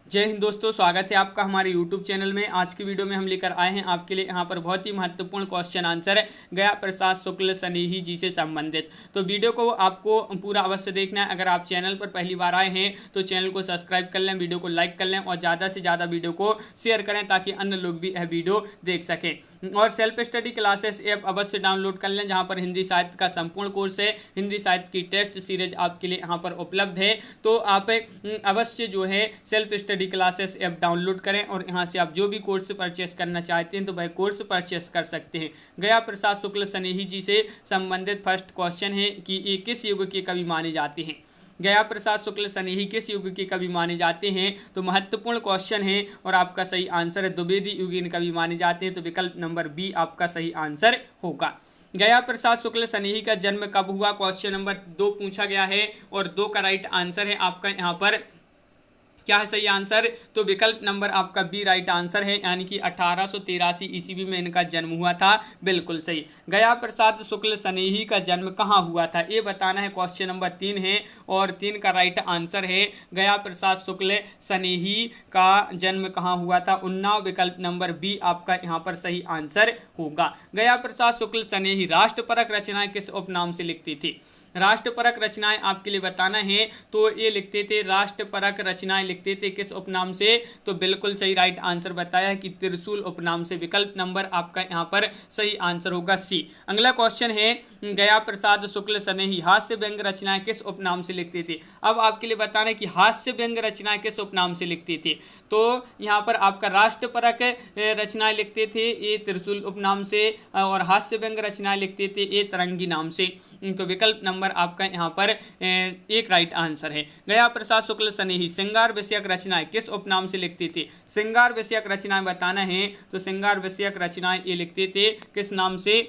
जय हिंद दोस्तों, स्वागत है आपका हमारे YouTube चैनल में। आज की वीडियो में हम लेकर आए हैं आपके लिए यहाँ पर बहुत ही महत्वपूर्ण क्वेश्चन आंसर है गया प्रसाद शुक्ल स्नेही जी से संबंधित। तो वीडियो को आपको पूरा अवश्य देखना है। अगर आप चैनल पर पहली बार आए हैं तो चैनल को सब्सक्राइब कर लें, वीडियो को लाइक कर लें और ज़्यादा से ज़्यादा वीडियो को शेयर करें ताकि अन्य लोग भी यह वीडियो देख सकें। और सेल्फ स्टडी क्लासेस ऐप अवश्य डाउनलोड कर लें, जहाँ पर हिंदी साहित्य का संपूर्ण कोर्स है। हिंदी साहित्य की टेस्ट सीरीज आपके लिए यहाँ पर उपलब्ध है। तो आप अवश्य जो है self study classes app download करें और यहाँ से आप जो भी कोर्स परचेस करना चाहते हैं तो वह कोर्स परचेस कर सकते हैं। गया प्रसाद शुक्ल स्नेही जी से संबंधित फर्स्ट क्वेश्चन है कि ये किस युग के कवि माने जाते हैं। गया प्रसाद शुक्ल स्नेही किस युग के कवि माने जाते हैं? तो महत्वपूर्ण क्वेश्चन है और आपका सही आंसर है द्विवेदी युगीन कवि माने जाते हैं। तो विकल्प नंबर बी आपका सही आंसर होगा। गया प्रसाद शुक्ल स्नेही का जन्म कब हुआ? क्वेश्चन नंबर 2 पूछा गया है और 2 का राइट आंसर है आपका यहाँ पर क्या है सही आंसर? तो विकल्प नंबर आपका बी राइट आंसर है, यानी कि 1883 ईस्वी में इनका जन्म हुआ था। बिल्कुल सही। गया प्रसाद शुक्ल स्नेही का जन्म कहाँ हुआ था ये बताना है। क्वेश्चन नंबर 3 है और 3 का राइट आंसर है गया प्रसाद शुक्ल स्नेही का जन्म कहाँ हुआ था? उन्नाव। विकल्प नंबर बी आपका यहाँ पर सही आंसर होगा। गया प्रसाद शुक्ल स्नेही राष्ट्रपरक रचनाएं किस उपनाम से लिखती थी? राष्ट्रपरक रचनाएं आपके लिए बताना है। तो ये लिखते थे, राष्ट्रपरक रचनाएं लिखते थे किस उपनाम से? तो बिल्कुल सही राइट आंसर बताया है कि त्रिशूल उपनाम से। विकल्प नंबर आपका यहाँ पर सही आंसर होगा सी। अगला क्वेश्चन है गया प्रसाद शुक्ल स्नेही हास्य व्यंग रचनाएं किस उपनाम से लिखते थे? अब आपके लिए बताना है कि हास्य व्यंग रचनाएं किस उपनाम से लिखते थे। तो यहाँ पर आपका राष्ट्रपरक रचनाएं लिखते थे ये त्रिशूल उपनाम से और हास्य व्यंग रचनाएं लिखते थे ये तरंगी नाम से। तो विकल्प नंबर आपका यहाँ पर एक राइट आंसर है। गया प्रसाद शुक्ल स्नेही श्रृंगार विषयक रचनाएं किस उपनाम से लिखते थे? श्रृंगार विषयक रचनाएं बताना है। तो श्रृंगार विषयक रचनाएं ये लिखते थे किस नाम से?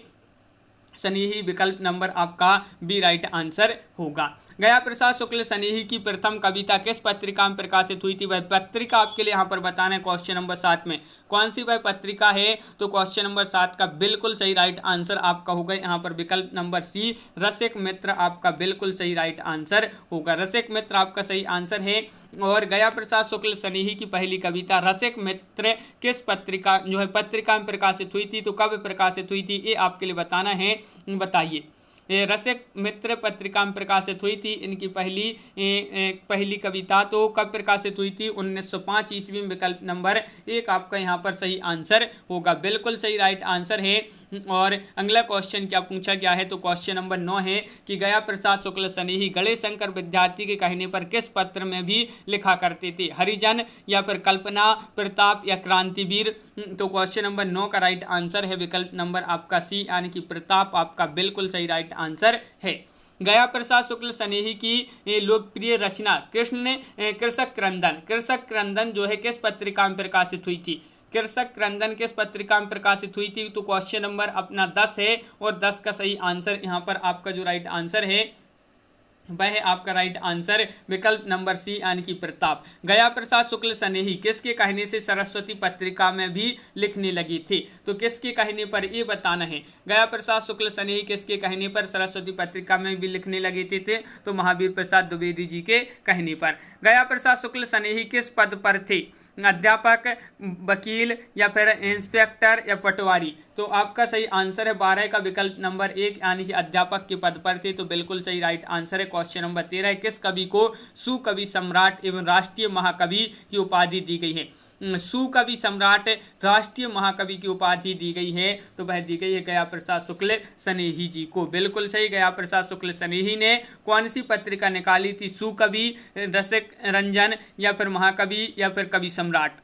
स्नेही। विकल्प नंबर आपका बी राइट आंसर होगा। गया प्रसाद शुक्ल स्नेही की प्रथम कविता किस पत्रिका में प्रकाशित हुई थी? वह पत्रिका आपके लिए यहाँ पर बताना है। क्वेश्चन नंबर 7 में कौन सी वह पत्रिका है? तो क्वेश्चन नंबर 7 का बिल्कुल सही राइट आंसर आपका होगा यहाँ पर विकल्प नंबर सी रसिक मित्र आपका बिल्कुल सही राइट आंसर होगा। रसिक मित्र आपका सही आंसर है। और गया प्रसाद शुक्ल स्नेही की पहली कविता रसिक मित्र किस पत्रिका जो है पत्रिका में प्रकाशित हुई थी? तो कब प्रकाशित हुई थी ये आपके लिए बताना है। बताइए। रसिक मित्र पत्रिका में प्रकाशित हुई थी इनकी पहली कविता। तो कब प्रकाशित हुई थी? 1905 ईस्वी में। विकल्प नंबर 1 आपका यहाँ पर सही आंसर होगा। बिल्कुल सही राइट आंसर है। और अगला क्वेश्चन क्या पूछा गया है? तो क्वेश्चन नंबर 9 है कि गया प्रसाद शुक्ल स्नेही गणेश शंकर विद्यार्थी के कहने पर किस पत्र में भी लिखा करते थे? हरिजन या फिर कल्पना, प्रताप या क्रांतिवीर? तो क्वेश्चन नंबर 9 का राइट आंसर है विकल्प नंबर आपका सी, यानी कि प्रताप आपका बिल्कुल सही राइट आंसर है। गया प्रसाद शुक्ल स्नेही की लोकप्रिय रचना कृषक क्रंदन जो है किस पत्रिका में प्रकाशित हुई थी? कृषक क्रंदन किस पत्रिका में प्रकाशित हुई थी? तो क्वेश्चन नंबर अपना 10 है और 10 का सही आंसर यहाँ पर आपका जो राइट आंसर है वह है आपका राइट आंसर विकल्प नंबर सी, यानी कि प्रताप। गया प्रसाद शुक्ल स्नेही किसके कहने से सरस्वती पत्रिका में भी लिखने लगी थी? तो किसके कहने पर ये बताना है। गया प्रसाद शुक्ल स्नेही किसके कहने पर सरस्वती पत्रिका में भी लिखने लगे थे? तो महावीर प्रसाद द्विवेदी जी के कहने पर। गया प्रसाद शुक्ल स्नेही किस पद पर थे? अध्यापक, वकील या फिर इंस्पेक्टर या पटवारी? तो आपका सही आंसर है 12 का विकल्प नंबर 1, यानी कि अध्यापक के पद पर थे। तो बिल्कुल सही राइट आंसर है। क्वेश्चन नंबर 13 है किस कवि को सुकवि सम्राट एवं राष्ट्रीय महाकवि की उपाधि दी गई है? सुकवि सम्राट राष्ट्रीय महाकवि की उपाधि दी गई है। तो वह दी गई है गया प्रसाद शुक्ल स्नेही जी को। बिल्कुल सही। गया प्रसाद शुक्ल स्नेही ने कौन सी पत्रिका निकाली थी? सुकवि, रसिक रंजन या फिर महाकवि या फिर कवि सम्राट?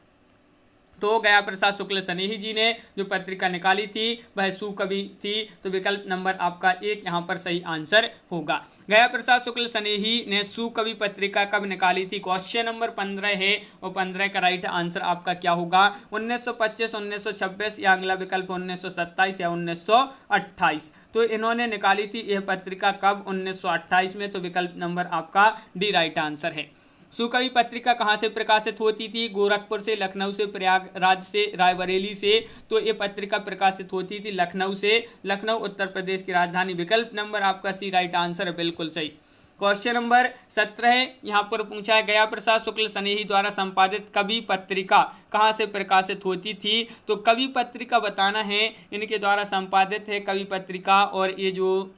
तो गया प्रसाद शुक्ल स्नेही जी ने जो पत्रिका निकाली थी वह सुकवि थी। तो विकल्प नंबर आपका 1 यहाँ पर सही आंसर होगा। गया प्रसाद शुक्ल स्नेही ने सुकवि पत्रिका कब निकाली थी? क्वेश्चन नंबर 15 है और 15 का राइट आंसर आपका क्या होगा? 1925, 1926 या अगला विकल्प 1927 या 1928? तो इन्होंने निकाली थी यह पत्रिका कब? 1928 में। तो विकल्प नंबर आपका डी राइट आंसर है। सुकवि पत्रिका कहाँ से प्रकाशित होती थी? गोरखपुर से, लखनऊ से, प्रयागराज से, रायबरेली से? तो ये पत्रिका प्रकाशित होती थी लखनऊ से। लखनऊ उत्तर प्रदेश की राजधानी। विकल्प नंबर आपका सी राइट आंसर है। बिल्कुल सही। क्वेश्चन नंबर 17 यहाँ पर पूछा है गया प्रसाद शुक्ल स्नेही द्वारा संपादित कवि पत्रिका कहाँ से प्रकाशित होती थी। तो कवि पत्रिका बताना है, इनके द्वारा संपादित है कवि पत्रिका, और ये जो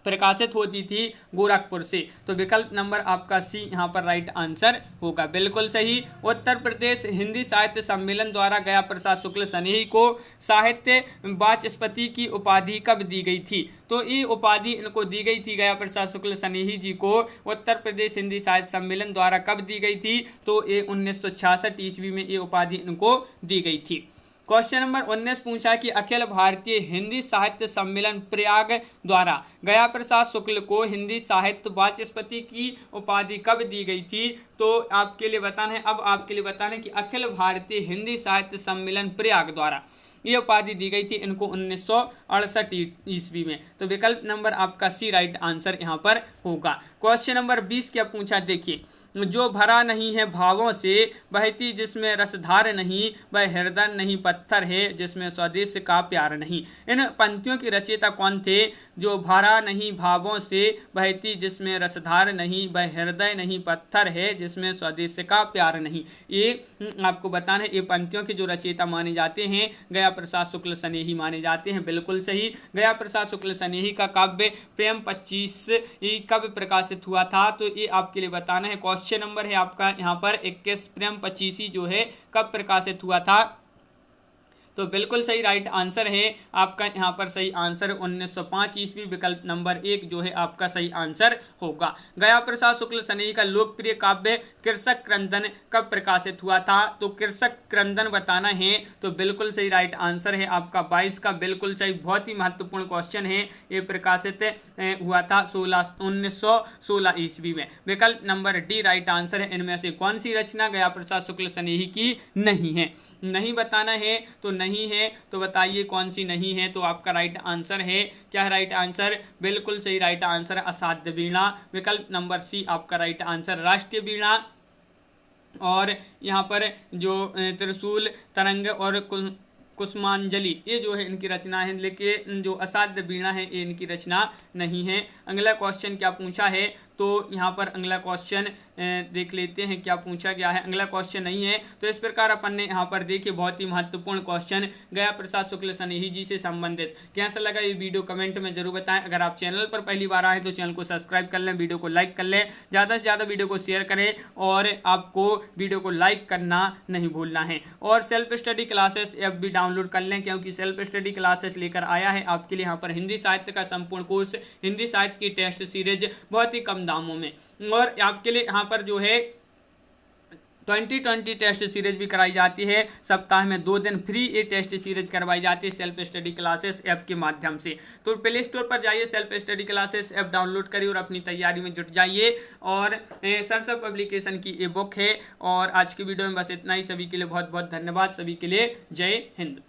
प्रकाशित होती थी गोरखपुर से। तो विकल्प नंबर आपका सी यहाँ पर राइट आंसर होगा, बिल्कुल सही। उत्तर प्रदेश हिंदी साहित्य सम्मेलन द्वारा गया प्रसाद शुक्ल स्नेही को साहित्य वाचस्पति की उपाधि कब दी गई थी। तो ये उपाधि इनको दी गई थी गया प्रसाद शुक्ल स्नेही जी को उत्तर प्रदेश हिंदी साहित्य सम्मेलन द्वारा कब दी गई थी। तो ये 1966 ईस्वी में ये उपाधि इनको दी गई थी। क्वेश्चन नंबर 19 पूछा कि अखिल भारतीय हिंदी साहित्य सम्मेलन प्रयाग द्वारा गया प्रसाद शुक्ल को हिंदी साहित्य वाचस्पति की उपाधि कब दी गई थी। तो आपके लिए बताना है, अब आपके लिए बताना है कि अखिल भारतीय हिंदी साहित्य सम्मेलन प्रयाग द्वारा ये उपाधि दी गई थी इनको 1968 ईस्वी में। तो विकल्प नंबर आपका सी राइट आंसर यहाँ पर होगा। क्वेश्चन नंबर 20 क्या पूछा, देखिए, जो भरा नहीं है भावों से बहती जिसमें रसधार नहीं, वह हृदय नहीं पत्थर है जिसमें स्वदेश का प्यार नहीं। इन पंक्तियों के रचयिता कौन थे। जो भरा नहीं भावों से बहती जिसमें रसधार नहीं, वह हृदय नहीं पत्थर है जिसमें स्वदेश का प्यार नहीं। ये आपको बताना है, ये पंक्तियों के जो रचयिता माने जाते हैं गया प्रसाद शुक्ल स्नेही माने जाते हैं, बिल्कुल सही। गया प्रसाद शुक्ल स्नेही का काव्य प्रेम 25 कब प्रकाशित हुआ था। तो ये आपके लिए बताना है। क्वेश्चन नंबर है आपका यहाँ पर 21 प्रेम 25 जो है कब प्रकाशित हुआ था। तो बिल्कुल सही राइट आंसर है आपका यहाँ पर सही आंसर 1905 ईस्वी, विकल्प नंबर 1 जो है आपका सही आंसर होगा। गया प्रसाद शुक्ल स्नेही का लोकप्रिय काव्य कृषक क्रंदन कब प्रकाशित हुआ था। तो कृषक क्रंदन बताना है, तो बिल्कुल सही राइट आंसर है आपका 22 का, बिल्कुल सही। बहुत ही महत्वपूर्ण क्वेश्चन है, ये प्रकाशित हुआ था 1916 ईस्वी में। विकल्प नंबर डी राइट आंसर है। इनमें से कौन सी रचना गया प्रसाद शुक्ल स्नेही की नहीं है, नहीं बताना है। तो नहीं है तो बताइए कौन सी नहीं है। तो आपका राइट आंसर है, क्या है राइट आंसर, बिल्कुल सही राइट आंसर असाध्य वीणा, विकल्प नंबर सी आपका राइट आंसर राष्ट्रीय वीणा। और यहाँ पर जो त्रिशूल तरंग और कुसुमांजलि ये जो है इनकी रचना है, लेकिन जो असाध्य वीणा है ये इनकी रचना नहीं है। अगला क्वेश्चन क्या पूछा है, तो यहाँ पर अगला क्वेश्चन देख लेते हैं क्या पूछा गया है। अगला क्वेश्चन नहीं है। तो इस प्रकार अपन ने यहाँ पर देखिए बहुत ही महत्वपूर्ण क्वेश्चन गया प्रसाद शुक्ल स्नेही जी से संबंधित। कैसा लगा ये वीडियो कमेंट में जरूर बताएं। अगर आप चैनल पर पहली बार आए तो चैनल को सब्सक्राइब कर लें, वीडियो को लाइक कर लें, ज़्यादा से ज़्यादा वीडियो को शेयर करें, और आपको वीडियो को लाइक करना नहीं भूलना है। और सेल्फ स्टडी क्लासेस ऐप भी डाउनलोड कर लें, क्योंकि सेल्फ स्टडी क्लासेस लेकर आया है आपके लिए यहाँ पर हिंदी साहित्य का संपूर्ण कोर्स, हिंदी साहित्य की टेस्ट सीरीज बहुत ही कम दामों में। और आपके लिए यहाँ पर जो है 2020 टेस्ट सीरीज भी कराई जाती है। सप्ताह में 2 दिन फ्री ये टेस्ट सीरीज करवाई जाती है सेल्फ स्टडी क्लासेस ऐप के माध्यम से। तो प्ले स्टोर पर जाइए, self study classes app download करिए और अपनी तैयारी में जुट जाइए। और सरसप पब्लिकेशन की ये बुक है। और आज की वीडियो में बस इतना ही। सभी के लिए बहुत बहुत धन्यवाद। सभी के लिए जय हिंद।